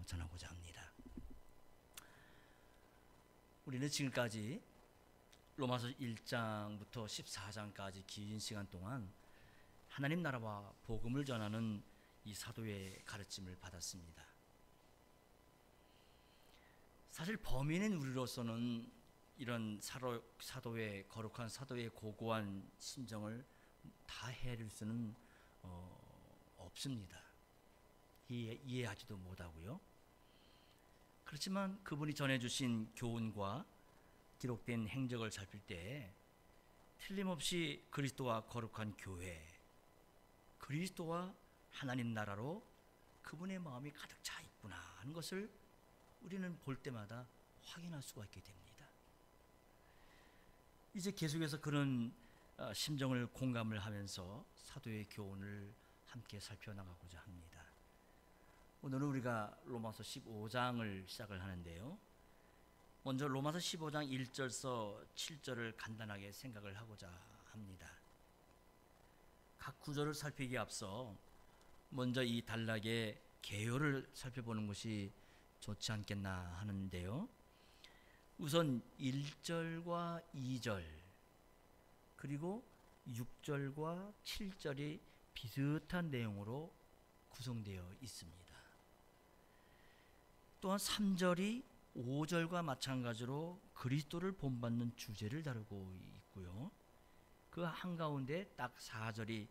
전하고자 합니다. 우리는 지금까지 로마서 1장부터 14장까지 긴 시간 동안 하나님 나라와 복음을 전하는 이 사도의 가르침을 받았습니다. 사실 범인인 우리로서는 이런 사도의 거룩한 사도의 고고한 심정을 다 헤아릴 수는 없습니다. 이해하지도 못하고요. 그렇지만 그분이 전해주신 교훈과 기록된 행적을 살필 때 틀림없이 그리스도와 거룩한 교회, 그리스도와 하나님 나라로 그분의 마음이 가득 차 있구나 하는 것을 우리는 볼 때마다 확인할 수가 있게 됩니다. 이제 계속해서 그런 심정을 공감을 하면서 사도의 교훈을 함께 살펴나가고자 합니다. 오늘은 우리가 로마서 15장을 시작을 하는데요. 먼저 로마서 15장 1절서 7절을 간단하게 생각을 하고자 합니다. 각 구절을 살피기에 앞서 먼저 이 단락의 개요를 살펴보는 것이 좋지 않겠나 하는데요. 우선 1절과 2절 그리고 6절과 7절이 비슷한 내용으로 구성되어 있습니다. 또한 3절이 5절과 마찬가지로 그리스도를 본받는 주제를 다루고 있고요. 그 한가운데 딱 4절이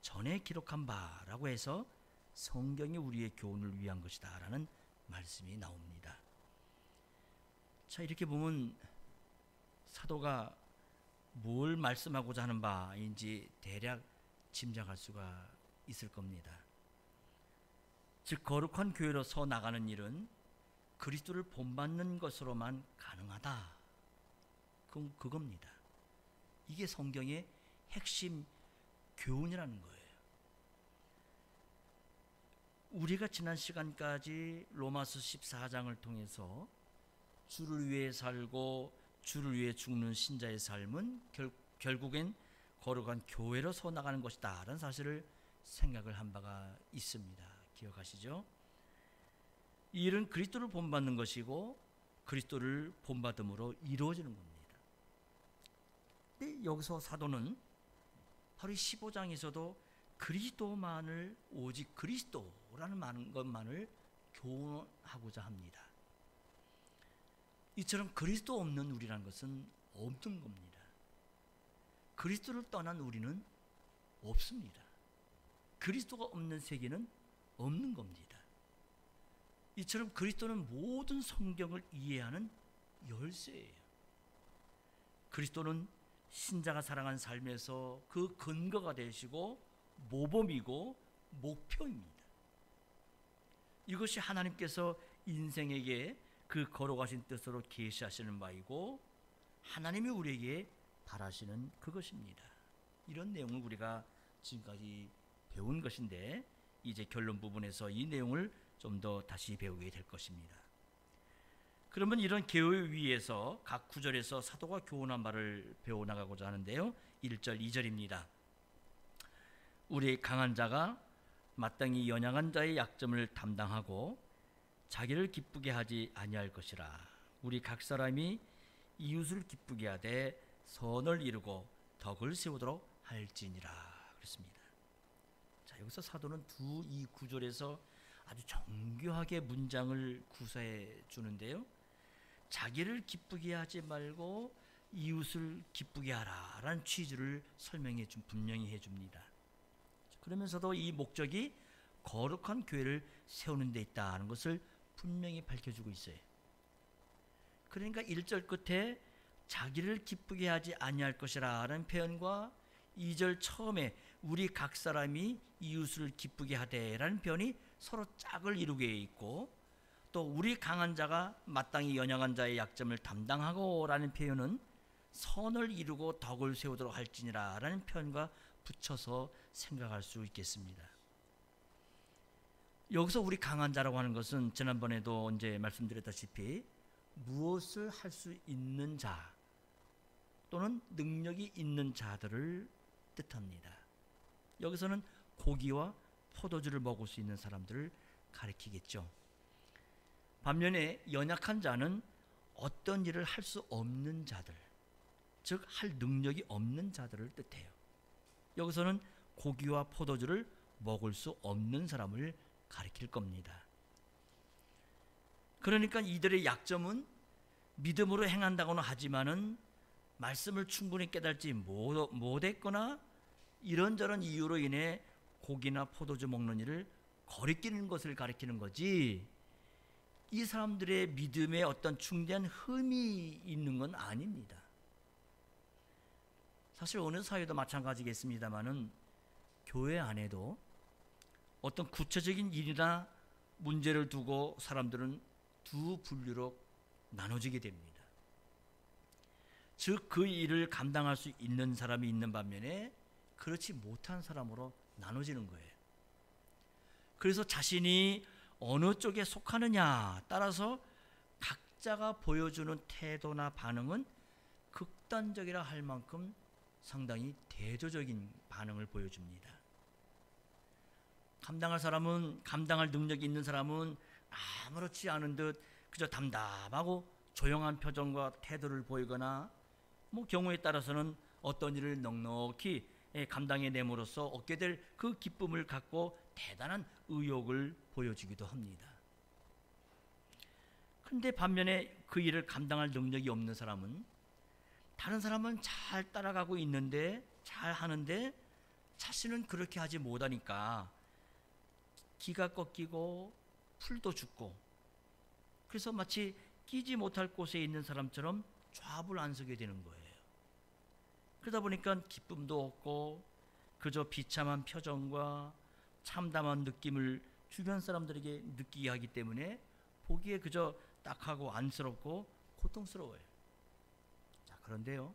전에 기록한 바라고 해서 성경이 우리의 교훈을 위한 것이다 라는 말씀이 나옵니다. 자, 이렇게 보면 사도가 뭘 말씀하고자 하는 바인지 대략 짐작할 수가 있을 겁니다. 즉 거룩한 교회로 서 나가는 일은 그리스도를 본받는 것으로만 가능하다. 그겁니다. 이게 성경의 핵심 교훈이라는 거예요. 우리가 지난 시간까지 로마서 14장을 통해서 주를 위해 살고 주를 위해 죽는 신자의 삶은 결국엔 거룩한 교회로 서 나가는 것이다 라는 사실을 생각을 한 바가 있습니다. 기억하시죠? 이 일은 그리스도를 본받는 것이고 그리스도를 본받음으로 이루어지는 겁니다. 근데 여기서 사도는 바로 15장에서도 그리스도만을 오직 그리스도라는 것만을 교훈하고자 합니다. 이처럼 그리스도 없는 우리라는 것은 없는 겁니다. 그리스도를 떠난 우리는 없습니다. 그리스도가 없는 세계는 없는 겁니다. 이처럼 그리스도는 모든 성경을 이해하는 열쇠예요. 그리스도는 신자가 살아간 삶에서 그 근거가 되시고 모범이고 목표입니다. 이것이 하나님께서 인생에게 그 거룩하신 뜻으로 계시하시는 바이고 하나님이 우리에게 바라시는 그것입니다. 이런 내용을 우리가 지금까지 배운 것인데 이제 결론 부분에서 이 내용을 좀 더 다시 배우게 될 것입니다. 그러면 이런 계획 위에서 각 구절에서 사도가 교훈한 바를 배워나가고자 하는데요. 1절, 2절입니다. 우리 강한 자가 마땅히 연약한 자의 약점을 담당하고 자기를 기쁘게 하지 아니할 것이라. 우리 각 사람이 이웃을 기쁘게 하되 선을 이루고 덕을 세우도록 할지니라. 그렇습니다. 자, 여기서 사도는 이 구절에서 아주 정교하게 문장을 구사해 주는데요. 자기를 기쁘게 하지 말고 이웃을 기쁘게 하라 라는 취지를 설명해 분명히 해줍니다. 그러면서도 이 목적이 거룩한 교회를 세우는 데 있다는 것을 분명히 밝혀주고 있어요. 그러니까 1절 끝에 자기를 기쁘게 하지 아니할 것이라 라는 표현과 2절 처음에 우리 각 사람이 이웃을 기쁘게 하되 라는 표현이 서로 짝을 이루게 있고 또 우리 강한 자가 마땅히 연약한 자의 약점을 담당하고 라는 표현은 선을 이루고 덕을 세우도록 할지니라 라는 표현과 붙여서 생각할 수 있겠습니다. 여기서 우리 강한 자라고 하는 것은 지난번에도 이제 말씀드렸다시피 무엇을 할 수 있는 자 또는 능력이 있는 자들을 뜻합니다. 여기서는 고기와 포도주를 먹을 수 있는 사람들을 가리키겠죠. 반면에 연약한 자는 어떤 일을 할 수 없는 자들, 즉 할 능력이 없는 자들을 뜻해요. 여기서는 고기와 포도주를 먹을 수 없는 사람을 가리킬 겁니다. 그러니까 이들의 약점은 믿음으로 행한다고는 하지만은 말씀을 충분히 깨달지 못했거나 이런저런 이유로 인해 고기나 포도주 먹는 일을 거리끼는 것을 가리키는 거지, 이 사람들의 믿음에 어떤 중대한 흠이 있는 건 아닙니다. 사실 어느 사회도 마찬가지겠습니다만은 교회 안에도 어떤 구체적인 일이나 문제를 두고 사람들은 두 분류로 나눠지게 됩니다. 즉 그 일을 감당할 수 있는 사람이 있는 반면에 그렇지 못한 사람으로 나눠지는 거예요. 그래서 자신이 어느 쪽에 속하느냐 따라서 각자가 보여주는 태도나 반응은 극단적이라 할 만큼 상당히 대조적인 반응을 보여줍니다. 감당할 능력이 있는 사람은 아무렇지 않은 듯 그저 담담하고 조용한 표정과 태도를 보이거나, 경우에 따라서는 어떤 일을 넉넉히 감당해 내므로써 얻게 될 그 기쁨을 갖고 대단한 의욕을 보여주기도 합니다. 그런데 반면에 그 일을 감당할 능력이 없는 사람은 다른 사람은 잘 따라가고 있는데, 잘 하는데 자신은 그렇게 하지 못하니까 기가 꺾이고 풀도 죽고, 그래서 마치 끼지 못할 곳에 있는 사람처럼 좌불안석이 되는 거예요. 그러다 보니까 기쁨도 없고 그저 비참한 표정과 참담한 느낌을 주변 사람들에게 느끼게 하기 때문에 보기에 그저 딱하고 안쓰럽고 고통스러워요. 자, 그런데요,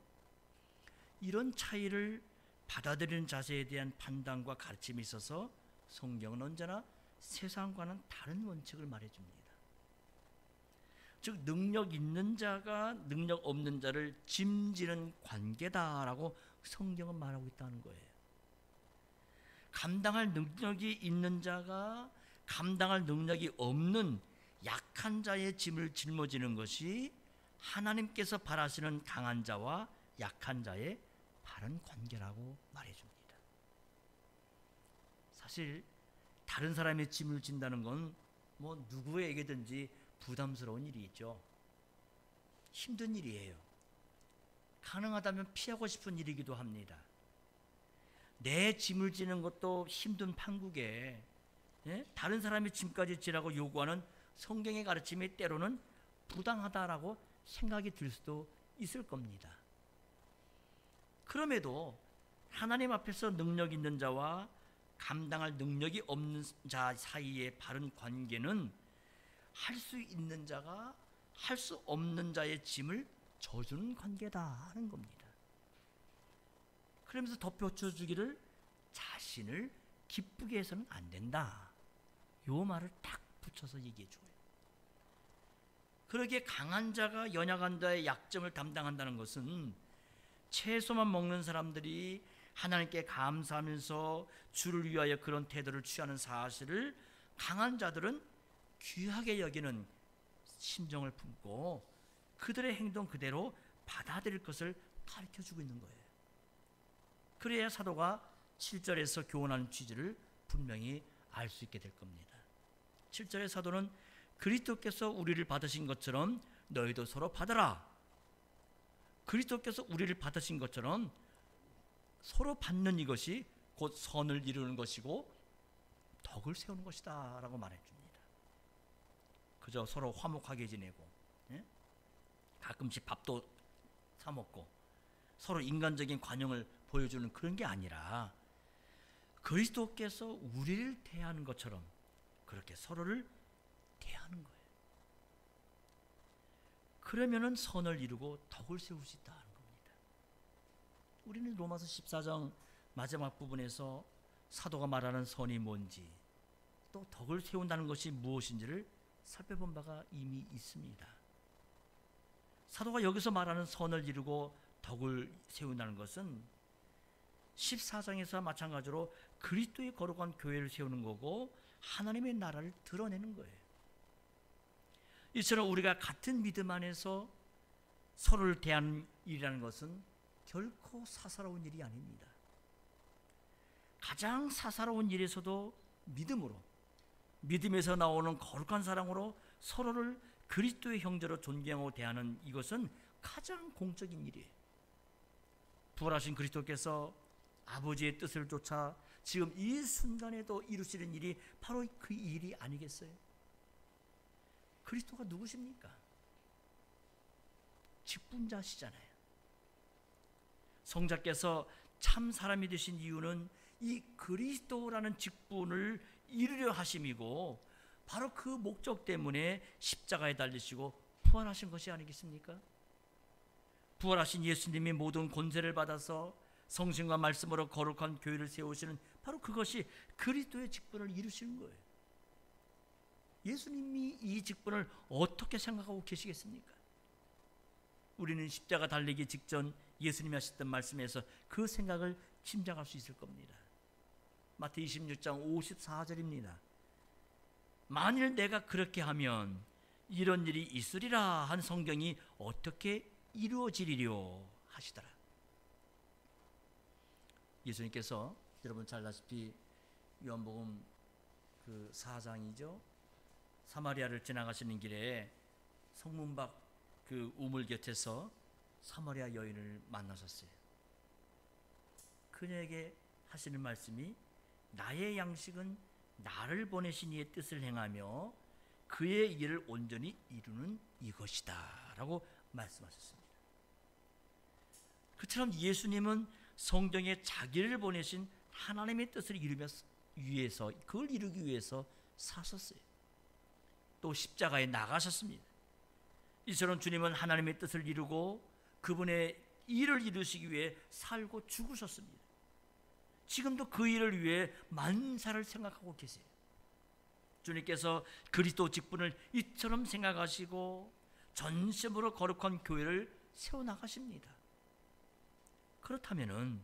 이런 차이를 받아들이는 자세에 대한 판단과 가르침이 있어서 성경은 언제나 세상과는 다른 원칙을 말해줍니다. 즉 능력 있는 자가 능력 없는 자를 짐지는 관계다라고 성경은 말하고 있다는 거예요. 감당할 능력이 있는 자가 감당할 능력이 없는 약한 자의 짐을 짊어지는 것이 하나님께서 바라시는 강한 자와 약한 자의 바른 관계라고 말해줍니다. 사실 다른 사람의 짐을 진다는 건 누구에게든지 부담스러운 일이죠. 힘든 일이에요. 가능하다면 피하고 싶은 일이기도 합니다. 내 짐을 지는 것도 힘든 판국에 다른 사람의 짐까지 지라고 요구하는 성경의 가르침이 때로는 부당하다라고 생각이 들 수도 있을 겁니다. 그럼에도 하나님 앞에서 능력 있는 자와 감당할 능력이 없는 자 사이의 바른 관계는 할 수 있는 자가 할 수 없는 자의 짐을 져주는 관계다 하는 겁니다. 그러면서 덧붙여 주기를 자신을 기쁘게 해서는 안 된다, 요 말을 딱 붙여서 얘기해 줘요. 그러기에 강한 자가 연약한 자의 약점을 담당한다는 것은 채소만 먹는 사람들이 하나님께 감사하면서 주를 위하여 그런 태도를 취하는 사실을 강한 자들은 귀하게 여기는 심정을 품고 그들의 행동 그대로 받아들일 것을 가르쳐주고 있는 거예요. 그래야 사도가 7절에서 교훈하는 취지를 분명히 알 수 있게 될 겁니다. 7절의 사도는 그리스도께서 우리를 받으신 것처럼 너희도 서로 받아라. 그리스도께서 우리를 받으신 것처럼 서로 받는 이것이 곧 선을 이루는 것이고 덕을 세우는 것이다 라고 말해줍니다. 그저 서로 화목하게 지내고 가끔씩 밥도 사 먹고 서로 인간적인 관용을 보여주는 그런 게 아니라 그리스도께서 우리를 대하는 것처럼 그렇게 서로를 대하는 거예요. 그러면은 선을 이루고 덕을 세울 수 있다는 겁니다. 우리는 로마서 14장 마지막 부분에서 사도가 말하는 선이 뭔지 또 덕을 세운다는 것이 무엇인지를 살펴본 바가 이미 있습니다. 사도가 여기서 말하는 선을 이루고 덕을 세운다는 것은 14장에서 마찬가지로 그리스도의 거룩한 교회를 세우는 거고 하나님의 나라를 드러내는 거예요. 이처럼 우리가 같은 믿음 안에서 서로를 대하는 일이라는 것은 결코 사사로운 일이 아닙니다. 가장 사사로운 일에서도 믿음에서 나오는 거룩한 사랑으로 서로를 그리스도의 형제로 존경하고 대하는 이것은 가장 공적인 일이에요. 부활하신 그리스도께서 아버지의 뜻을 쫓아 지금 이 순간에도 이루시는 일이 바로 그 일이 아니겠어요? 그리스도가 누구십니까? 직분자시잖아요. 성자께서 참 사람이 되신 이유는 이 그리스도라는 직분을 이루려 하심이고 바로 그 목적 때문에 십자가에 달리시고 부활하신 것이 아니겠습니까? 부활하신 예수님이 모든 권세를 받아서 성신과 말씀으로 거룩한 교회를 세우시는 바로 그것이 그리스도의 직분을 이루시는 거예요. 예수님이 이 직분을 어떻게 생각하고 계시겠습니까? 우리는 십자가 달리기 직전 예수님이 하셨던 말씀에서 그 생각을 짐작할 수 있을 겁니다. 마태 26장 54절입니다. 만일 내가 그렇게 하면 이런 일이 있으리라 한 성경이 어떻게 이루어지리려 하시더라. 예수님께서 여러분 잘 아시다시피 요한복음 그 4장이죠. 사마리아를 지나가시는 길에 성문 밖 그 우물 곁에서 사마리아 여인을 만나셨어요. 그녀에게 하시는 말씀이 나의 양식은 나를 보내신 이의 뜻을 행하며 그의 일을 온전히 이루는 이것이다 라고 말씀하셨습니다. 그처럼 예수님은 성경에 자기를 보내신 하나님의 뜻을 위해서 그걸 이루기 위해서 사셨어요. 또 십자가에 나가셨습니다. 이처럼 주님은 하나님의 뜻을 이루고 그분의 일을 이루시기 위해 살고 죽으셨습니다. 지금도 그 일을 위해 만사를 생각하고 계세요. 주님께서 그리스도 직분을 이처럼 생각하시고 전심으로 거룩한 교회를 세워나가십니다. 그렇다면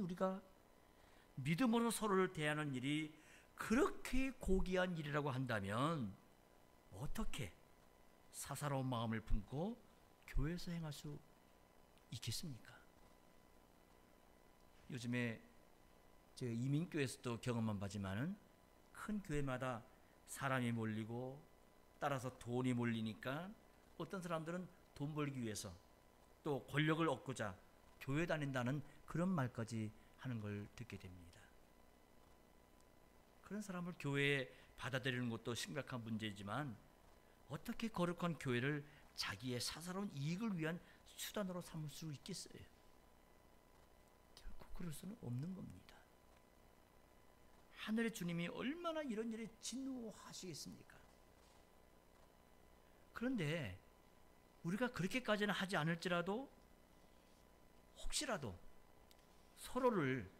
우리가 믿음으로 서로를 대하는 일이 그렇게 고귀한 일이라고 한다면 어떻게 사사로운 마음을 품고 교회에서 행할 수 있겠습니까? 요즘에 제가 이민교회에서도 경험한 바지만은 큰 교회마다 사람이 몰리고 따라서 돈이 몰리니까 어떤 사람들은 돈 벌기 위해서 또 권력을 얻고자 교회 다닌다는 그런 말까지 하는 걸 듣게 됩니다. 그런 사람을 교회에 받아들이는 것도 심각한 문제이지만 어떻게 거룩한 교회를 자기의 사사로운 이익을 위한 수단으로 삼을 수 있겠어요? 결코 그럴 수는 없는 겁니다. 하늘의 주님이 얼마나 이런 일에 진노하시겠습니까? 그런데 우리가 그렇게까지는 하지 않을지라도 혹시라도 서로를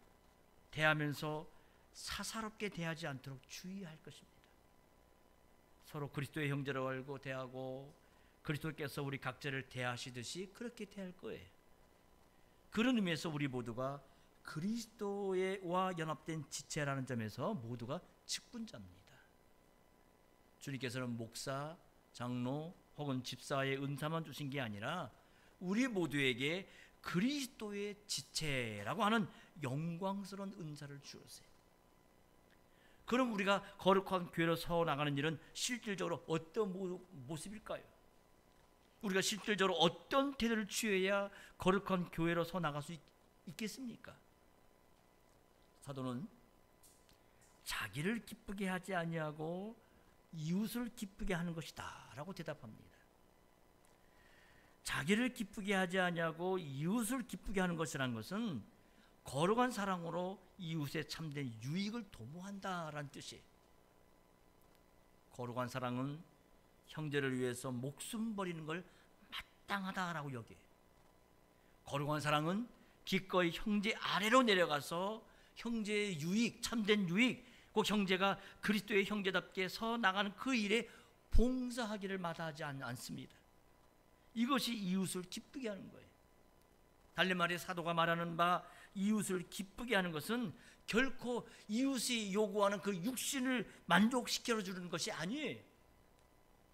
대하면서 사사롭게 대하지 않도록 주의할 것입니다. 서로 그리스도의 형제로 알고 대하고 그리스도께서 우리 각자를 대하시듯이 그렇게 대할 거예요. 그런 의미에서 우리 모두가 그리스도와 연합된 지체라는 점에서 모두가 직분자입니다. 주님께서는 목사, 장로 혹은 집사의 은사만 주신 게 아니라 우리 모두에게 그리스도의 지체라고 하는 영광스러운 은사를 주었어요. 그럼 우리가 거룩한 교회로 세워나가는 일은 실질적으로 어떤 모습일까요? 우리가 실질적으로 어떤 태도를 취해야 거룩한 교회로 세워나갈 수 있겠습니까? 사도는 자기를 기쁘게 하지 아니하고 이웃을 기쁘게 하는 것이다 라고 대답합니다. 자기를 기쁘게 하지 아니하고 이웃을 기쁘게 하는 것이라는 것은 거룩한 사랑으로 이웃의 참된 유익을 도모한다라는 뜻이에요. 거룩한 사랑은 형제를 위해서 목숨 버리는 걸 마땅하다라고 여겨요. 거룩한 사랑은 기꺼이 형제 아래로 내려가서 형제의 유익, 참된 유익, 꼭 형제가 그리스도의 형제답게 서 나가는 그 일에 봉사하기를 마다하지 않습니다. 이것이 이웃을 기쁘게 하는 거예요. 달리 말해 사도가 말하는 바 이웃을 기쁘게 하는 것은 결코 이웃이 요구하는 그 육신을 만족시켜 주는 것이 아니에요.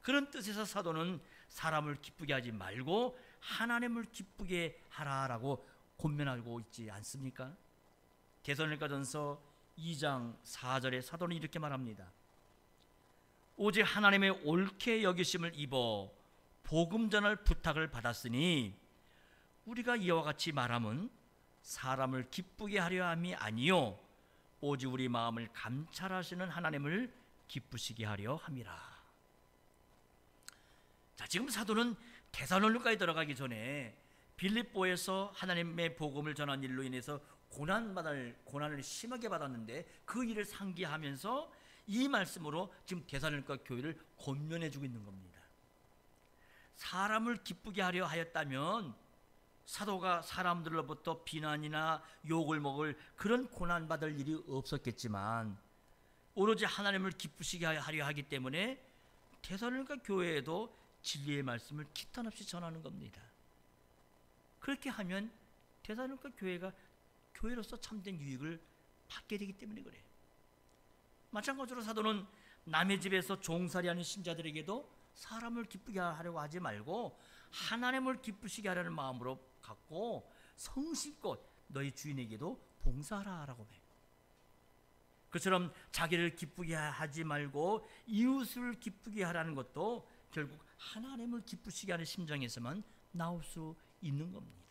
그런 뜻에서 사도는 사람을 기쁘게 하지 말고 하나님을 기쁘게 하라라고 권면하고 있지 않습니까? 데살로니가전서 2장 4절에 사도는 이렇게 말합니다. 오직 하나님의 옳게 여기심을 입어 복음 전할 부탁을 받았으니 우리가 이와 같이 말함은 사람을 기쁘게 하려 함이 아니요 오직 우리 마음을 감찰하시는 하나님을 기쁘시게 하려 함이라. 자, 지금 사도는 데살로니가에 들어가기 전에 빌립보에서 하나님의 복음을 전한 일로 인해서 고난을 심하게 받았는데 그 일을 상기하면서 이 말씀으로 지금 데살로니가 교회를 권면해 주고 있는 겁니다. 사람을 기쁘게 하려 하였다면 사도가 사람들로부터 비난이나 욕을 먹을 그런 고난받을 일이 없었겠지만 오로지 하나님을 기쁘시게 하려 하기 때문에 데살로니가 교회에도 진리의 말씀을 기탄 없이 전하는 겁니다. 그렇게 하면 데살로니가 교회가 교회로서 참된 유익을 받게 되기 때문에 그래요. 마찬가지로 사도는 남의 집에서 종살이하는 신자들에게도 사람을 기쁘게 하려고 하지 말고 하나님을 기쁘시게 하려는 마음으로 갖고 성실껏 너희 주인에게도 봉사하라라고 해요. 그처럼 자기를 기쁘게 하지 말고 이웃을 기쁘게 하라는 것도 결국 하나님을 기쁘시게 하는 심정에서만 나올 수 있는 겁니다.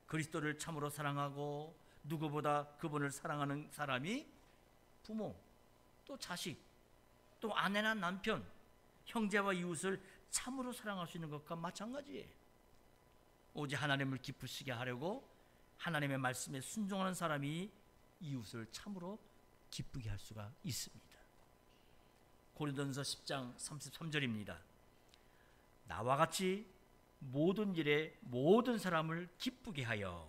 그리스도를 참으로 사랑하고 누구보다 그분을 사랑하는 사람이 부모, 또 자식, 또 아내나 남편, 형제와 이웃을 참으로 사랑할 수 있는 것과 마찬가지예요. 오직 하나님을 기쁘시게 하려고 하나님의 말씀에 순종하는 사람이 이웃을 참으로 기쁘게 할 수가 있습니다. 고린도전서 10장 33절입니다. 나와 같이 모든 일에 모든 사람을 기쁘게 하여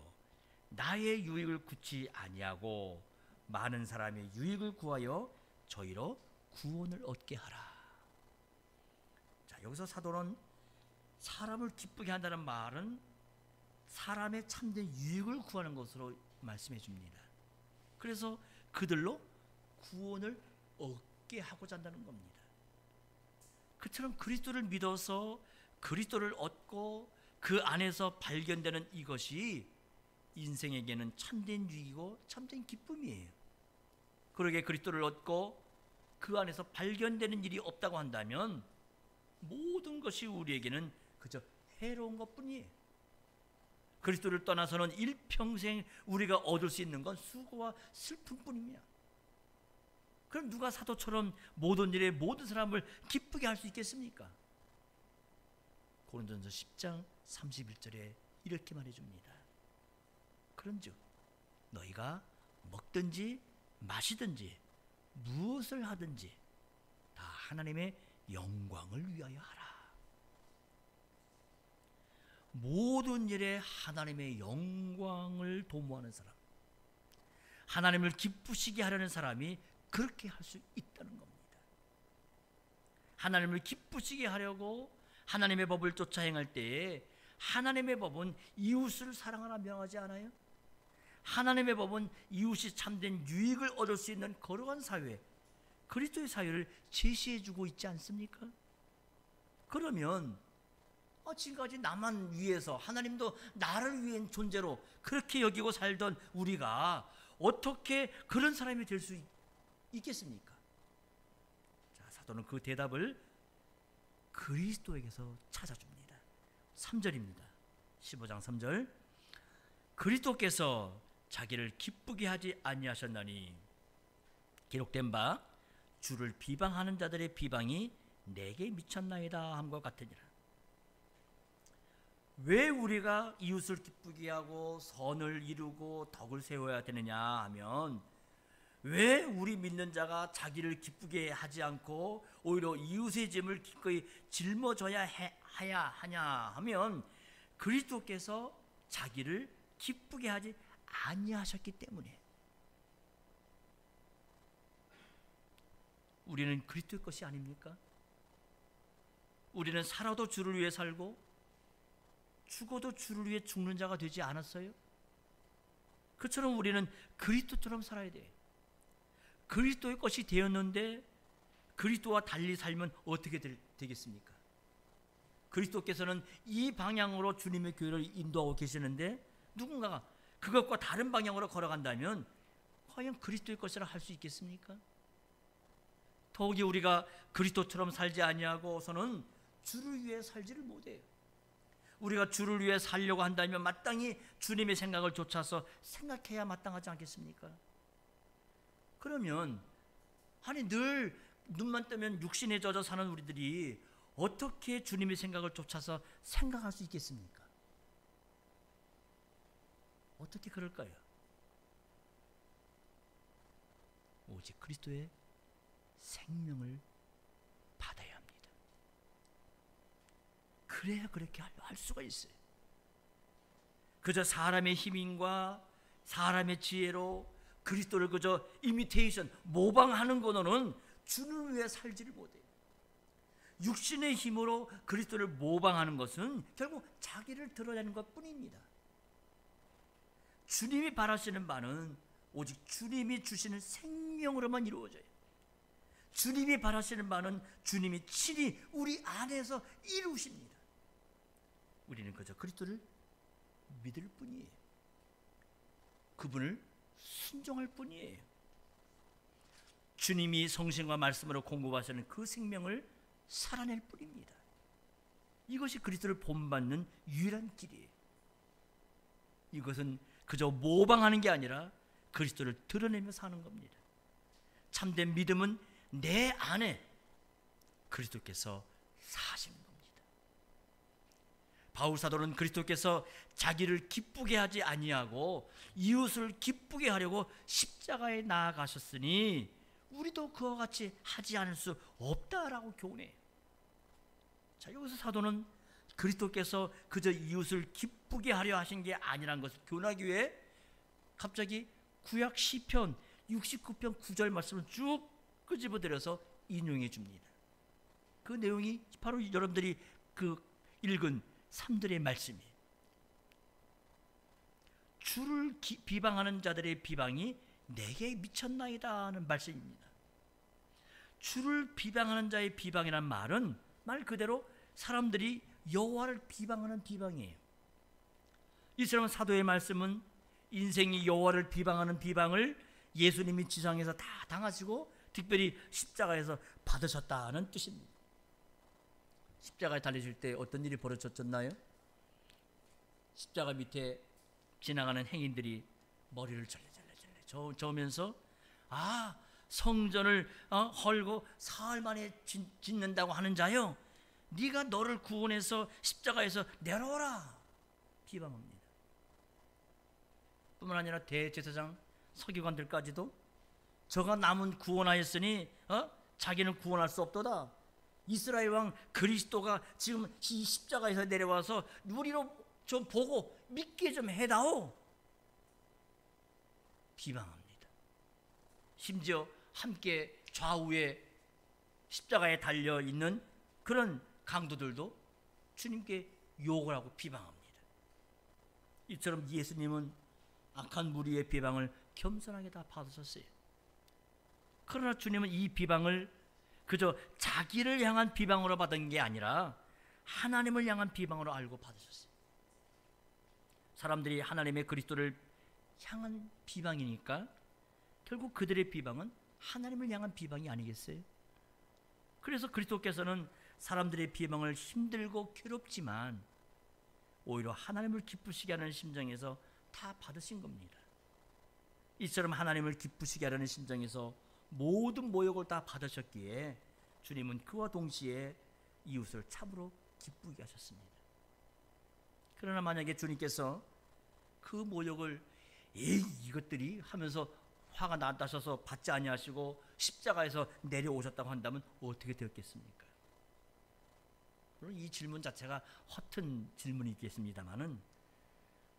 나의 유익을 구치 아니하고 많은 사람의 유익을 구하여 저희로 구원을 얻게 하라. 자, 여기서 사도는 사람을 기쁘게 한다는 말은 사람의 참된 유익을 구하는 것으로 말씀해 줍니다. 그래서 그들로 구원을 얻게 하고자 한다는 겁니다. 그처럼 그리스도를 믿어서 그리스도를 얻고 그 안에서 발견되는 이것이 인생에게는 참된 유익이고 참된 기쁨이에요. 그러게 그리스도를 얻고 그 안에서 발견되는 일이 없다고 한다면 모든 것이 우리에게는 그저 해로운 것뿐이에요. 그리스도를 떠나서는 일평생 우리가 얻을 수 있는 건 수고와 슬픔뿐입니다. 그럼 누가 사도처럼 모든 일에 모든 사람을 기쁘게 할 수 있겠습니까? 고린도전서 10장 31절에 이렇게 말해줍니다. 그런즉 너희가 먹든지 마시든지 무엇을 하든지 다 하나님의 영광을 위하여 하라. 모든 일에 하나님의 영광을 도모하는 사람, 하나님을 기쁘시게 하려는 사람이 그렇게 할 수 있다는 겁니다. 하나님을 기쁘시게 하려고 하나님의 법을 쫓아 행할 때에 하나님의 법은 이웃을 사랑하라 명하지 않아요? 하나님의 법은 이웃이 참된 유익을 얻을 수 있는 거룩한 사회, 그리스도의 사회를 제시해주고 있지 않습니까? 그러면 지금까지 나만 위해서 하나님도 나를 위한 존재로 그렇게 여기고 살던 우리가 어떻게 그런 사람이 될 수 있겠습니까? 자, 사도는 그 대답을 그리스도에게서 찾아줍니다. 3절입니다. 15장 3절. 그리스도께서 자기를 기쁘게 하지 아니하셨나니 기록된 바 주를 비방하는 자들의 비방이 내게 미쳤나이다 함과 같으니라. 왜 우리가 이웃을 기쁘게 하고 선을 이루고 덕을 세워야 되느냐 하면, 왜 우리 믿는 자가 자기를 기쁘게 하지 않고 오히려 이웃의 짐을 기꺼이 짊어져야 하냐 하면 그리스도께서 자기를 기쁘게 하지 아니하셨기 때문에. 우리는 그리스도의 것이 아닙니까? 우리는 살아도 주를 위해 살고 죽어도 주를 위해 죽는 자가 되지 않았어요? 그처럼 우리는 그리스도처럼 살아야 돼. 그리스도의 것이 되었는데 그리스도와 달리 살면 어떻게 되겠습니까? 그리스도께서는 이 방향으로 주님의 교회를 인도하고 계시는데 누군가가 그것과 다른 방향으로 걸어간다면 과연 그리스도의 것이라 할 수 있겠습니까? 더욱이 우리가 그리스도처럼 살지 아니하고서는 주를 위해 살지를 못해요. 우리가 주를 위해 살려고 한다면 마땅히 주님의 생각을 좇아서 생각해야 마땅하지 않겠습니까? 그러면 아니 늘 눈만 뜨면 육신에 젖어 사는 우리들이 어떻게 주님의 생각을 좇아서 생각할 수 있겠습니까? 어떻게 그럴까요? 오직 그리스도의 생명을 받아야 합니다. 그래야 그렇게 할 수가 있어요. 그저 사람의 힘인과 사람의 지혜로 그리스도를 그저 이미테이션, 모방하는 것으로는 주를 위해 살지를 못해요. 육신의 힘으로 그리스도를 모방하는 것은 결국 자기를 드러내는 것뿐입니다. 주님이 바라시는 바는 오직 주님이 주시는 생명으로만 이루어져요. 주님이 바라시는 바는 주님이 친히 우리 안에서 이루십니다. 우리는 그저 그리스도를 믿을 뿐이에요. 그분을 순종할 뿐이에요. 주님이 성신과 말씀으로 공급하시는 그 생명을 살아낼 뿐입니다. 이것이 그리스도를 본받는 유일한 길이에요. 이것은 그저 모방하는 게 아니라 그리스도를 드러내며 사는 겁니다. 참된 믿음은 내 안에 그리스도께서 사시는 겁니다. 바울 사도는 그리스도께서 자기를 기쁘게 하지 아니하고 이웃을 기쁘게 하려고 십자가에 나아가셨으니 우리도 그와 같이 하지 않을 수 없다라고 교훈해요. 자, 여기서 사도는 그리스도께서 그저 이웃을 기쁘게 하려 하신 게 아니라는 것을 교훈하기 위해 갑자기 구약 시편 69편 9절 말씀을 쭉 끄집어들여서 인용해 줍니다. 그 내용이 바로 여러분들이 그 읽은 3절의 말씀이에요. 주를 비방하는 자들의 비방이 내게 미쳤나이다 하는 말씀입니다. 주를 비방하는 자의 비방이란 말은 말 그대로 사람들이 여호와를 비방하는 비방이에요. 이처럼 사도의 말씀은 인생이 여호와를 비방하는 비방을 예수님이 지상에서 다 당하시고 특별히 십자가에서 받으셨다는 뜻입니다. 십자가에 달리실 때 어떤 일이 벌어졌나요? 십자가 밑에 지나가는 행인들이 머리를 절레절레 저으면서 성전을 헐고 사흘 만에 짓는다고 하는 자요, 네가 너를 구원해서 십자가에서 내려오라 비방합니다. 뿐만 아니라 대제사장 서기관들까지도 저가 남은 구원하였으니 자기는 구원할 수 없도다. 이스라엘 왕 그리스도가 지금 이 십자가에서 내려와서 우리로 좀 보고 믿게 좀 해다오 비방합니다. 심지어 함께 좌우에 십자가에 달려있는 그런 강도들도 주님께 욕을 하고 비방합니다. 이처럼 예수님은 악한 무리의 비방을 겸손하게 다 받으셨어요. 그러나 주님은 이 비방을 그저 자기를 향한 비방으로 받은 게 아니라 하나님을 향한 비방으로 알고 받으셨어요. 사람들이 하나님의 그리스도를 향한 비방이니까 결국 그들의 비방은 하나님을 향한 비방이 아니겠어요? 그래서 그리스도께서는 사람들의 비방을 힘들고 괴롭지만 오히려 하나님을 기쁘시게 하는 심정에서 다 받으신 겁니다. 이처럼 하나님을 기쁘시게 하려는 심정에서 모든 모욕을 다 받으셨기에 주님은 그와 동시에 이웃을 참으로 기쁘게 하셨습니다. 그러나 만약에 주님께서 그 모욕을 이것들이 하면서 화가 나셔서 받지 아니하시고 십자가에서 내려오셨다고 한다면 어떻게 되었겠습니까? 물론 이 질문 자체가 허튼 질문이 있겠습니다만은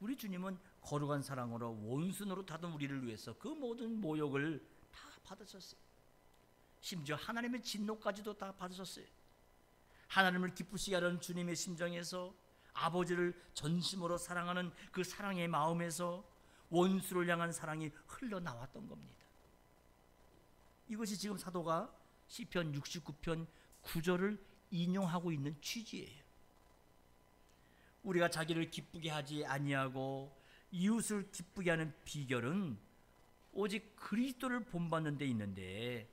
우리 주님은 거룩한 사랑으로 원수노로 타던 우리를 위해서 그 모든 모욕을 다 받으셨어요. 심지어 하나님의 진노까지도 다 받으셨어요. 하나님을 기쁘시게 하려는 주님의 심정에서 아버지를 전심으로 사랑하는 그 사랑의 마음에서 원수를 향한 사랑이 흘러나왔던 겁니다. 이것이 지금 사도가 시편 69편 9절을 인용하고 있는 취지예요. 우리가 자기를 기쁘게 하지 아니하고 이웃을 기쁘게 하는 비결은 오직 그리스도를 본받는 데 있는데,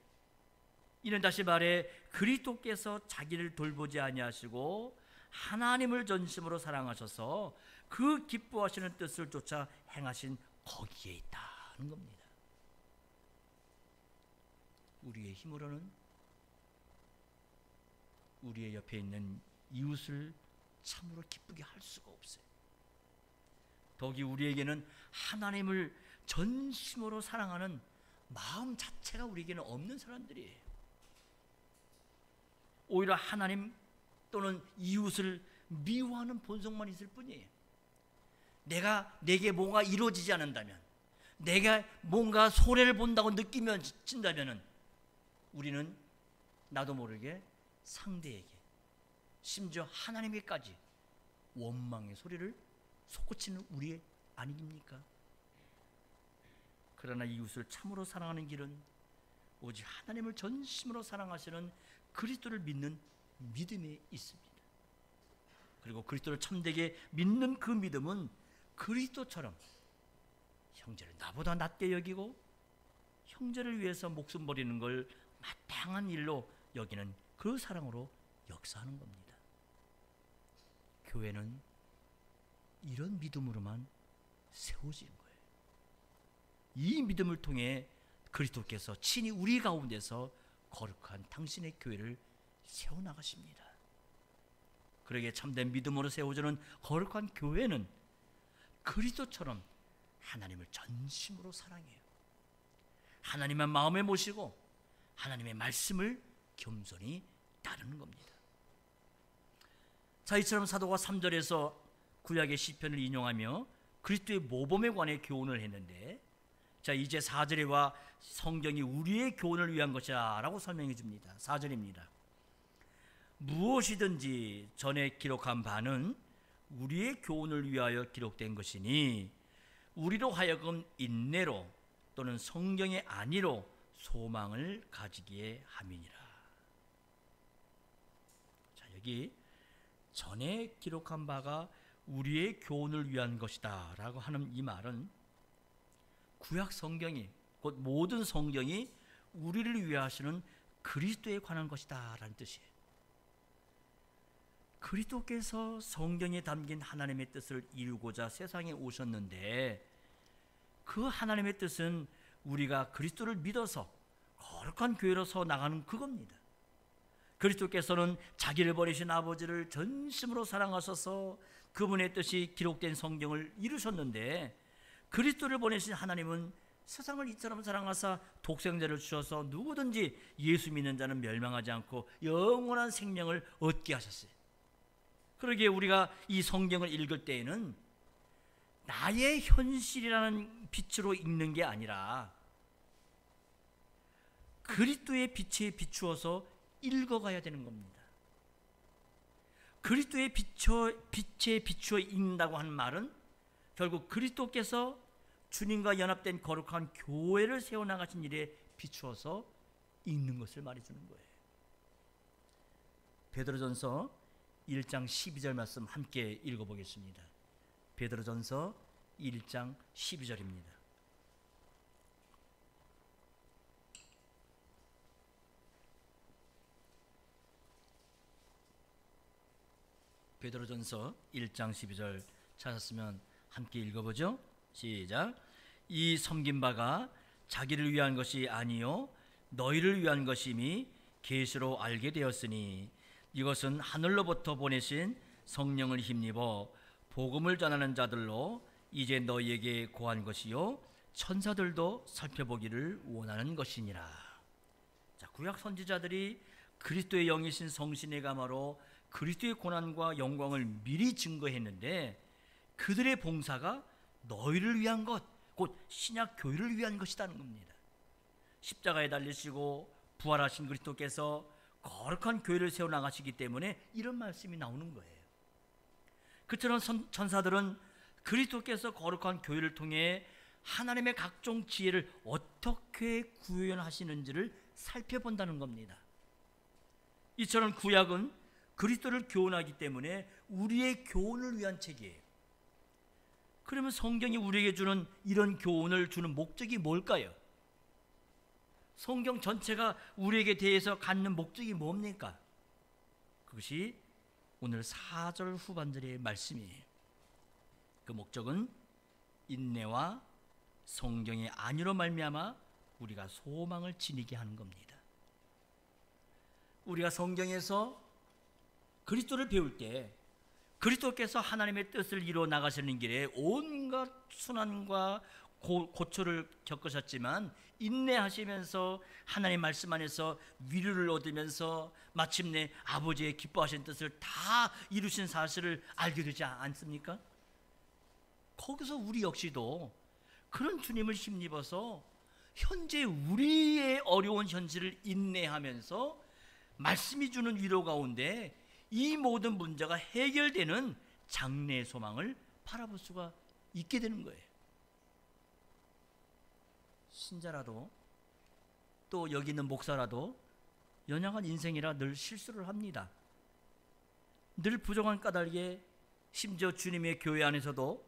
이는 다시 말해 그리스도께서 자기를 돌보지 아니하시고 하나님을 전심으로 사랑하셔서 그 기뻐하시는 뜻을 쫓아 행하신 거기에 있다는 겁니다. 우리의 힘으로는 우리의 옆에 있는 이웃을 참으로 기쁘게 할 수가 없어요. 더욱이 우리에게는 하나님을 전심으로 사랑하는 마음 자체가 우리에게는 없는 사람들이에요. 오히려 하나님 또는 이웃을 미워하는 본성만 있을 뿐이에요. 내게 뭔가 이루어지지 않는다면, 내가 뭔가 손해를 본다고 느끼면 진다면은 우리는 나도 모르게 상대에게, 심지어 하나님께까지 원망의 소리를 솟구치는 우리 아닙니까? 그러나 이웃을 참으로 사랑하는 길은 오직 하나님을 전심으로 사랑하시는 그리스도를 믿는 믿음에 있습니다. 그리고 그리스도를 참되게 믿는 그 믿음은 그리스도처럼 형제를 나보다 낮게 여기고 형제를 위해서 목숨 버리는 걸 마땅한 일로 여기는 그 사랑으로 역사하는 겁니다. 교회는 이런 믿음으로만 세워진 거예요. 이 믿음을 통해 그리스도께서 친히 우리 가운데서 거룩한 당신의 교회를 세워나가십니다. 그러기에 참된 믿음으로 세워지는 거룩한 교회는 그리스도처럼 하나님을 전심으로 사랑해요. 하나님만 마음에 모시고 하나님의 말씀을 겸손히 따르는 겁니다. 자, 이처럼 사도가 3절에서 구약의 시편을 인용하며 그리스도의 모범에 관해 교훈을 했는데, 자, 이제 4절에 와 성경이 우리의 교훈을 위한 것이야 라고 설명해 줍니다. 4절입니다. 무엇이든지 전에 기록한 바는 우리의 교훈을 위하여 기록된 것이니 우리로 하여금 인내로 또는 성경의 안위로 소망을 가지기에 함이니라. 자, 여기 전에 기록한 바가 우리의 교훈을 위한 것이다 라고 하는 이 말은 구약 성경이, 곧 모든 성경이 우리를 위하시는 그리스도에 관한 것이다 라는 뜻이에요. 그리스도께서 성경에 담긴 하나님의 뜻을 이루고자 세상에 오셨는데, 그 하나님의 뜻은 우리가 그리스도를 믿어서 거룩한 교회로서 나가는 그겁니다. 그리스도께서는 자기를 버리신 아버지를 전심으로 사랑하셔서 그분의 뜻이 기록된 성경을 이루셨는데, 그리스도를 보내신 하나님은 세상을 이처럼 사랑하사 독생자를 주셔서 누구든지 예수 믿는 자는 멸망하지 않고 영원한 생명을 얻게 하셨어요. 그러기에 우리가 이 성경을 읽을 때에는 나의 현실이라는 빛으로 읽는 게 아니라 그리스도의 빛에 비추어서 읽어가야 되는 겁니다. 그리스도의 빛에 비추어 읽는다고 하는 말은 결국 그리스도께서 주님과 연합된 거룩한 교회를 세워나가신 일에 비추어서 읽는 것을 말해주는 거예요. 베드로전서 1장 12절 말씀 함께 읽어보겠습니다. 베드로전서 1장 12절입니다. 베드로전서 1장 12절 찾았으면 함께 읽어보죠. 시작. 이 섬긴 바가 자기를 위한 것이 아니요 너희를 위한 것임이 계시로 알게 되었으니 이것은 하늘로부터 보내신 성령을 힘입어 복음을 전하는 자들로 이제 너희에게 고한 것이요 천사들도 살펴보기를 원하는 것이니라. 자, 구약 선지자들이 그리스도의 영이신 성신의 가마로 그리스도의 고난과 영광을 미리 증거했는데, 그들의 봉사가 너희를 위한 것, 곧 신약 교회를 위한 것이라는 겁니다. 십자가에 달리시고 부활하신 그리스도께서 거룩한 교회를 세워나가시기 때문에 이런 말씀이 나오는 거예요. 그처럼 천사들은 그리스도께서 거룩한 교회를 통해 하나님의 각종 지혜를 어떻게 구현하시는지를 살펴본다는 겁니다. 이처럼 구약은 그리스도를 교훈하기 때문에 우리의 교훈을 위한 책이에요. 그러면 성경이 우리에게 주는 이런 교훈을 주는 목적이 뭘까요? 성경 전체가 우리에게 대해서 갖는 목적이 뭡니까? 그것이 오늘 4절 후반절의 말씀이에요. 그 목적은 인내와 성경의 안위로 말미암아 우리가 소망을 지니게 하는 겁니다. 우리가 성경에서 그리스도를 배울 때 그리스도께서 하나님의 뜻을 이루어 나가시는 길에 온갖 순환과 고초를 겪으셨지만 인내하시면서 하나님 말씀 안에서 위로를 얻으면서 마침내 아버지의 기뻐하신 뜻을 다 이루신 사실을 알게 되지 않습니까? 거기서 우리 역시도 그런 주님을 힘입어서 현재 우리의 어려운 현실을 인내하면서 말씀이 주는 위로 가운데 이 모든 문제가 해결되는 장래의 소망을 바라볼 수가 있게 되는 거예요. 신자라도 또 여기 있는 목사라도 연약한 인생이라 늘 실수를 합니다. 늘 부족한 까닭에 심지어 주님의 교회 안에서도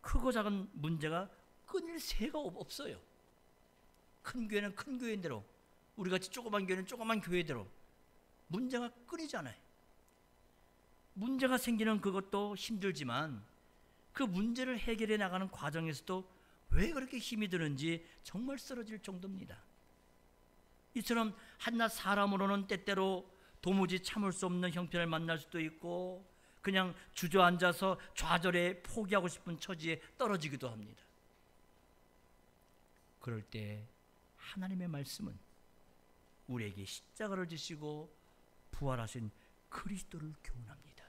크고 작은 문제가 끊일 새가 없어요. 큰 교회는 큰 교회대로, 우리같이 조그만 교회는 조그만 교회대로 문제가 끊이지 않아요. 문제가 생기는 그것도 힘들지만 그 문제를 해결해 나가는 과정에서도 왜 그렇게 힘이 드는지 정말 쓰러질 정도입니다. 이처럼 한낱 사람으로는 때때로 도무지 참을 수 없는 형편을 만날 수도 있고 그냥 주저앉아서 좌절해 포기하고 싶은 처지에 떨어지기도 합니다. 그럴 때 하나님의 말씀은 우리에게 십자가를 지시고 부활하신 그리스도를 교훈합니다.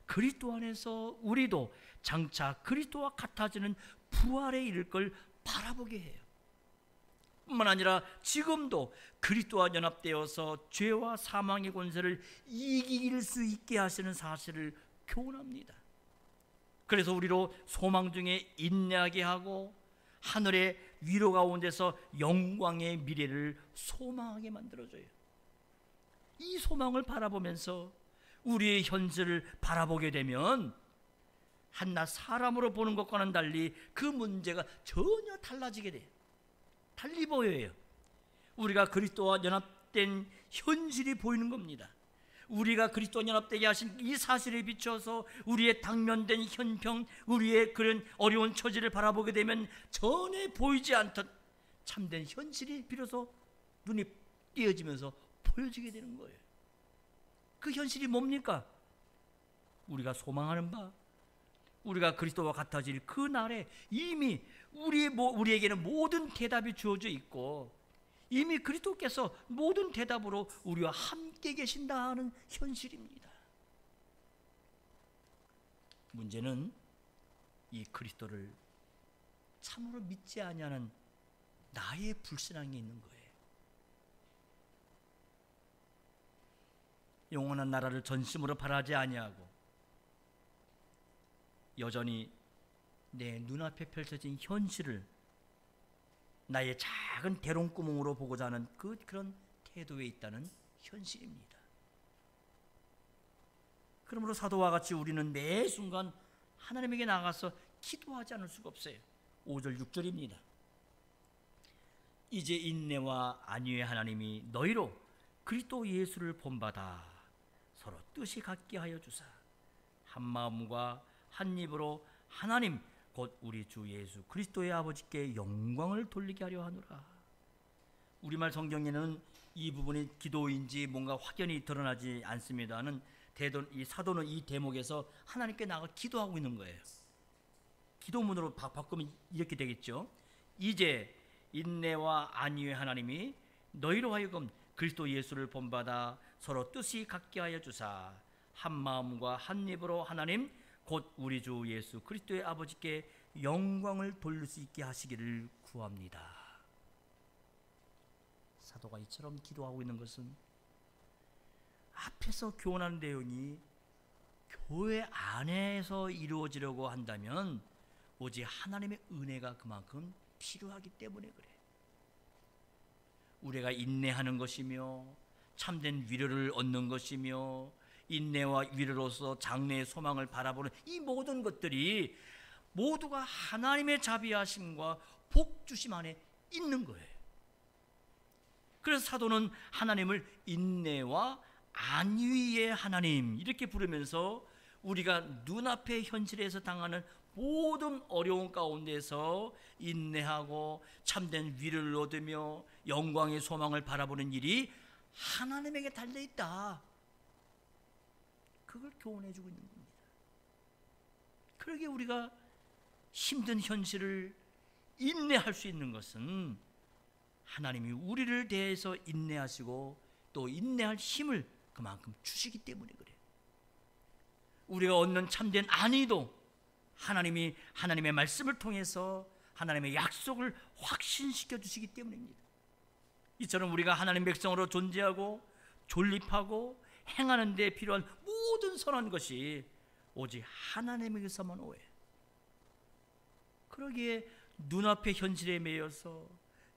그리스도 안에서 우리도 장차 그리스도와 같아지는 부활에 이를 걸 바라보게 해요. 뿐만 아니라 지금도 그리스도와 연합되어서 죄와 사망의 권세를 이길 수 있게 하시는 사실을 교훈합니다. 그래서 우리로 소망 중에 인내하게 하고 하늘의 위로 가운데서 영광의 미래를 소망하게 만들어줘요. 이 소망을 바라보면서 우리의 현실을 바라보게 되면 한낱 사람으로 보는 것과는 달리 그 문제가 전혀 달라지게 돼요. 달리 보여요. 우리가 그리스도와 연합된 현실이 보이는 겁니다. 우리가 그리스도와 연합되게 하신 이 사실에 비춰서 우리의 당면된 현평, 우리의 그런 어려운 처지를 바라보게 되면 전에 보이지 않던 참된 현실이 비로소 눈이 띄어지면서 보여지게 되는 거예요. 그 현실이 뭡니까? 우리가 소망하는 바, 우리가 그리스도와 같아질 그 날에 이미 우리에게는 모든 대답이 주어져 있고 이미 그리스도께서 모든 대답으로 우리와 함께 계신다 하는 현실입니다. 문제는 이 그리스도를 참으로 믿지 아니하는 나의 불신앙이 있는 거예요. 영원한 나라를 전심으로 바라지 아니하고 여전히 내 눈앞에 펼쳐진 현실을 나의 작은 대롱구멍으로 보고자 하는 그런 태도에 있다는 현실입니다. 그러므로 사도와 같이 우리는 매 순간 하나님에게 나가서 기도하지 않을 수가 없어요. 5절 6절입니다. 이제 인내와 안위의 하나님이 너희로 그리스도 예수를 본받아 서로 뜻이 같게 하여 주사 한 마음과 한 입으로 하나님 곧 우리 주 예수 그리스도의 아버지께 영광을 돌리게 하려 하노라. 우리말 성경에는 이 부분이 기도인지 뭔가 확연히 드러나지 않습니다는 이 사도는 이 대목에서 하나님께 나가 기도하고 있는 거예요. 기도문으로 바꾸면 이렇게 되겠죠. 이제 인내와 안위의 하나님이 너희로 하여금 그리스도 예수를 본받아 서로 뜻이 같게 하여 주사 한 마음과 한 입으로 하나님 곧 우리 주 예수 그리스도의 아버지께 영광을 돌릴 수 있게 하시기를 구합니다. 사도가 이처럼 기도하고 있는 것은 앞에서 교훈하는 내용이 교회 안에서 이루어지려고 한다면 오직 하나님의 은혜가 그만큼 필요하기 때문에 그래. 우리가 인내하는 것이며 참된 위로를 얻는 것이며 인내와 위로로서 장래의 소망을 바라보는 이 모든 것들이 모두가 하나님의 자비하심과 복주심 안에 있는 거예요. 그래서 사도는 하나님을 인내와 안위의 하나님 이렇게 부르면서 우리가 눈앞의 현실에서 당하는 모든 어려운 가운데서 인내하고 참된 위로를 얻으며 영광의 소망을 바라보는 일이 하나님에게 달려있다, 그걸 교훈해 주고 있는 겁니다. 그러게 우리가 힘든 현실을 인내할 수 있는 것은 하나님이 우리를 대해서 인내하시고 또 인내할 힘을 그만큼 주시기 때문에 그래요. 우리가 얻는 참된 안위도 하나님이 하나님의 말씀을 통해서 하나님의 약속을 확신시켜 주시기 때문입니다. 이처럼 우리가 하나님 백성으로 존재하고 존립하고 행하는 데 필요한 모든 선한 것이 오직 하나님에게서만 오해. 그러기에 눈앞의 현실에 매여서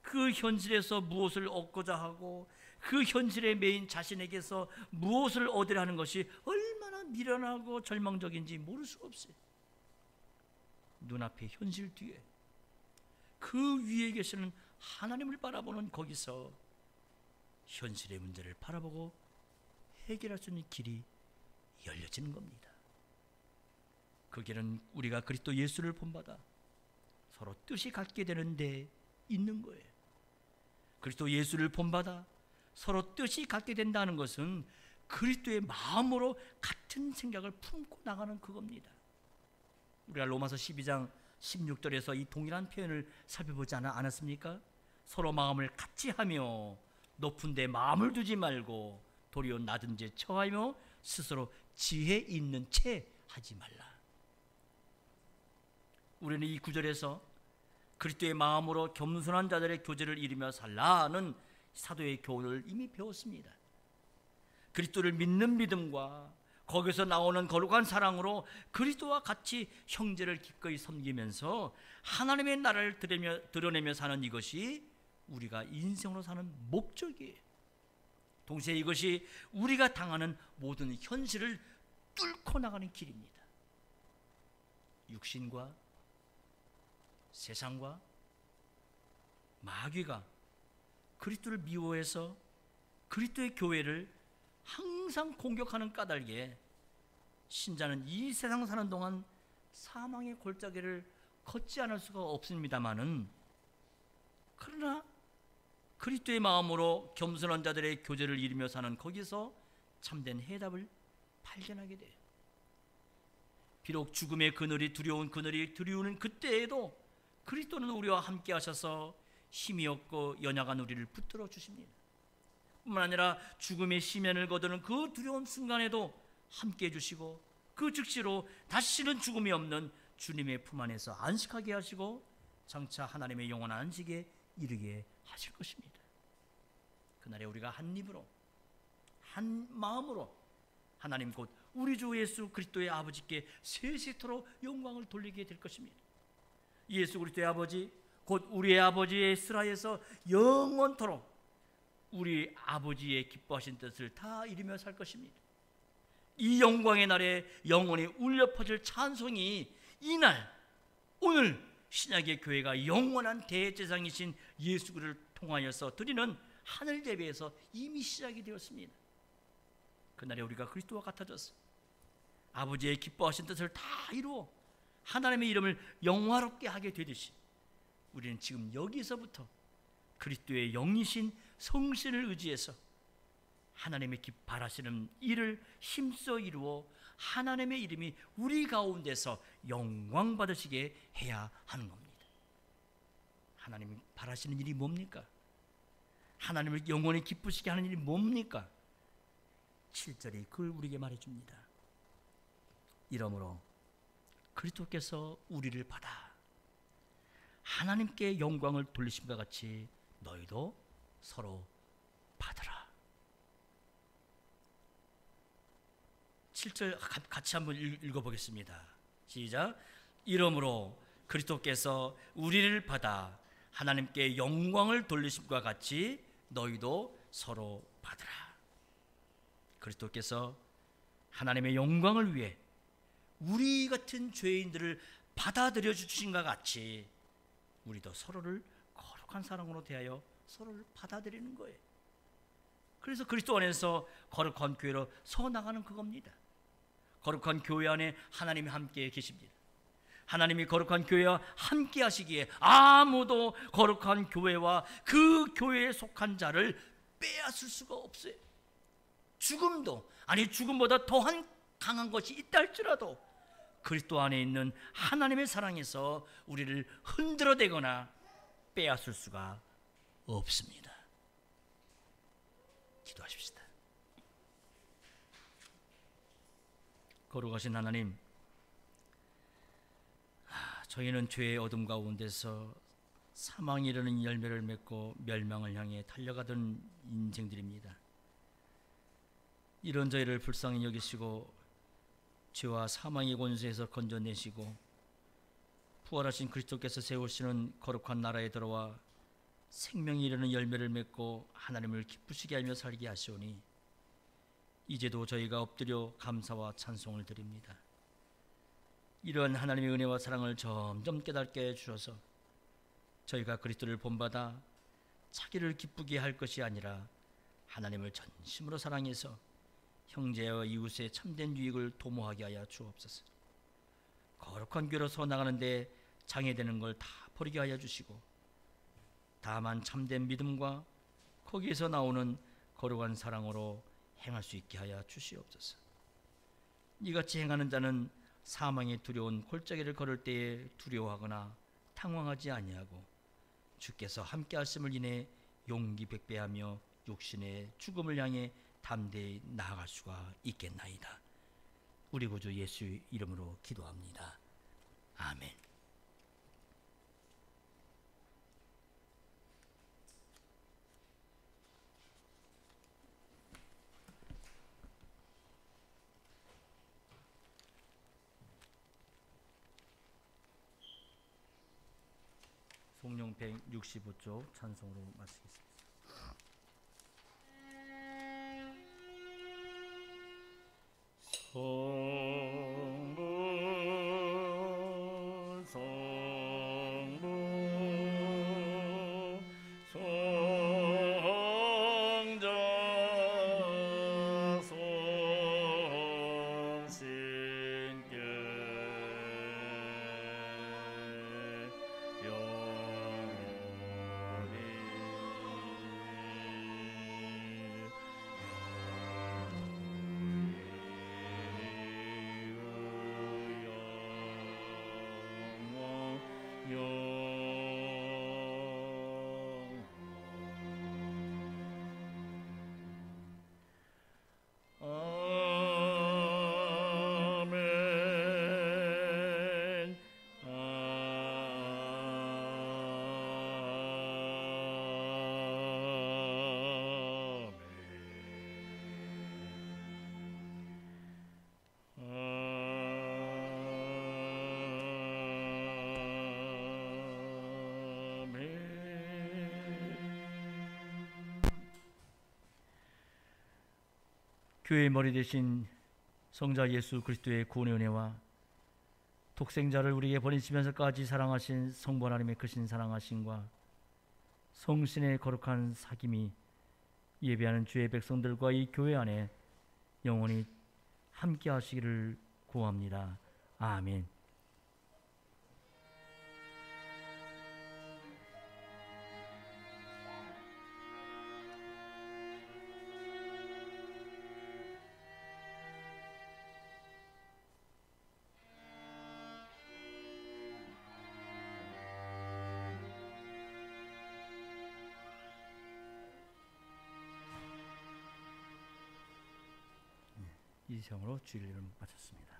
그 현실에서 무엇을 얻고자 하고 그 현실에 매인 자신에게서 무엇을 얻으려 하는 것이 얼마나 미련하고 절망적인지 모를 수가 없어요. 눈앞의 현실 뒤에 그 위에 계시는 하나님을 바라보는 거기서 현실의 문제를 바라보고 해결할 수 있는 길이 열려지는 겁니다. 그 길은 우리가 그리스도 예수를 본받아 서로 뜻이 같게 되는 데 있는 거예요. 그리스도 예수를 본받아 서로 뜻이 같게 된다는 것은 그리스도의 마음으로 같은 생각을 품고 나가는 그겁니다. 우리가 로마서 12장 16절에서 이 동일한 표현을 살펴보지 않았습니까? 서로 마음을 같이 하며 높은 데 마음을 두지 말고 도리어 낮은 데 처하며 스스로 지혜 있는 채 하지 말라. 우리는 이 구절에서 그리스도의 마음으로 겸손한 자들의 교제를 이루며 살라는 사도의 교훈을 이미 배웠습니다. 그리스도를 믿는 믿음과 거기서 나오는 거룩한 사랑으로 그리스도와 같이 형제를 기꺼이 섬기면서 하나님의 나라를 드러내며 사는 이것이 우리가 인생으로 사는 목적이에요. 동시에 이것이 우리가 당하는 모든 현실을 뚫고 나가는 길입니다. 육신과 세상과 마귀가 그리스도를 미워해서 그리스도의 교회를 항상 공격하는 까닭에 신자는 이 세상 사는 동안 사망의 골짜기를 걷지 않을 수가 없습니다마는, 그러나 그리스도의 마음으로 겸손한 자들의 교제를 이루며 사는 거기서 참된 해답을 발견하게 돼요. 비록 죽음의 그늘이 두려운 그늘이 두려우는 그때에도 그리스도는 우리와 함께 하셔서 힘이 없고 연약한 우리를 붙들어 주십니다. 뿐만 아니라 죽음의 시면을 거두는 그 두려운 순간에도 함께 해주시고 그 즉시로 다시는 죽음이 없는 주님의 품 안에서 안식하게 하시고 장차 하나님의 영원한 안식에 이르게 하실 것입니다. 그날에 우리가 한 입으로 한 마음으로 하나님 곧 우리 주 예수 그리스도의 아버지께 세세토록 영광을 돌리게 될 것입니다. 예수 그리스도의 아버지 곧 우리의 아버지의 스라에서 영원토록 우리 아버지의 기뻐하신 뜻을 다 이루며 살 것입니다. 이 영광의 날에 영원히 울려 퍼질 찬송이 이날 오늘 신약의 교회가 영원한 대제사장이신 예수 그리스도를 통하여서 드리는 하늘 예배에서 이미 시작이 되었습니다. 그날에 우리가 그리스도와 같아져서 아버지의 기뻐하신 뜻을 다 이루어 하나님의 이름을 영화롭게 하게 되듯이 우리는 지금 여기서부터 그리스도의 영이신 성신을 의지해서 하나님의 바라시는 일을 힘써 이루어 하나님의 이름이 우리 가운데서 영광 받으시게 해야 하는 겁니다. 하나님이 바라시는 일이 뭡니까? 하나님을 영원히 기쁘시게 하는 일이 뭡니까? 7절이 그걸 우리에게 말해줍니다. 이러므로 그리스도께서 우리를 받아 하나님께 영광을 돌리심과 같이 너희도 서로 받으라. 7절 같이 한번 읽어보겠습니다. 시작. 이러므로 그리스도께서 우리를 받아 하나님께 영광을 돌리심과 같이 너희도 서로 받으라. 그리스도께서 하나님의 영광을 위해 우리 같은 죄인들을 받아들여 주신 것 같이 우리도 서로를 거룩한 사랑으로 대하여 서로를 받아들이는 거예요. 그래서 그리스도 안에서 거룩한 교회로 서 나가는 그겁니다. 거룩한 교회 안에 하나님이 함께 계십니다. 하나님이 거룩한 교회와 함께 하시기에 아무도 거룩한 교회와 그 교회에 속한 자를 빼앗을 수가 없어요. 죽음도, 아니 죽음보다 더한 강한 것이 있다 할지라도 그리스도 안에 있는 하나님의 사랑에서 우리를 흔들어대거나 빼앗을 수가 없습니다. 기도하십시다. 거룩하신 하나님, 저희는 죄의 어둠 가운데서 사망에 이르는 열매를 맺고 멸망을 향해 달려가던 인생들입니다. 이런 저희를 불쌍히 여기시고 죄와 사망의 권세에서 건져내시고 부활하신 그리스도께서 세우시는 거룩한 나라에 들어와 생명이 이르는 열매를 맺고 하나님을 기쁘시게 하며 살게 하시오니 이제도 저희가 엎드려 감사와 찬송을 드립니다. 이러한 하나님의 은혜와 사랑을 점점 깨닫게 해주셔서 저희가 그리스도를 본받아 자기를 기쁘게 할 것이 아니라 하나님을 전심으로 사랑해서 형제와 이웃의 참된 유익을 도모하게 하여 주옵소서. 거룩한 교회로 서 나가는데 장애되는 걸 다 버리게 하여 주시고 다만 참된 믿음과 거기에서 나오는 거룩한 사랑으로 행할 수 있게 하여 주시옵소서. 이같이 행하는 자는 사망의 두려운 골짜기를 걸을 때에 두려워하거나 당황하지 아니하고 주께서 함께 하심을 인해 용기 백배하며 육신의 죽음을 향해 담대히 나아갈 수가 있겠나이다. 우리 구주 예수 이름으로 기도합니다. 아멘. 송룡 165쪽 찬송으로 마치겠습니다. 성부 성부 성자 성신께 교회의 머리 대신 성자 예수 그리스도의 구원의 은혜와 독생자를 우리에게 버리시면서까지 사랑하신 성부 하나님의 크신 사랑하심과 성신의 거룩한 사귐이 예배하는 주의 백성들과 이 교회 안에 영원히 함께 하시기를 구합니다. 아멘. 이 시험으로 주일을 마쳤습니다.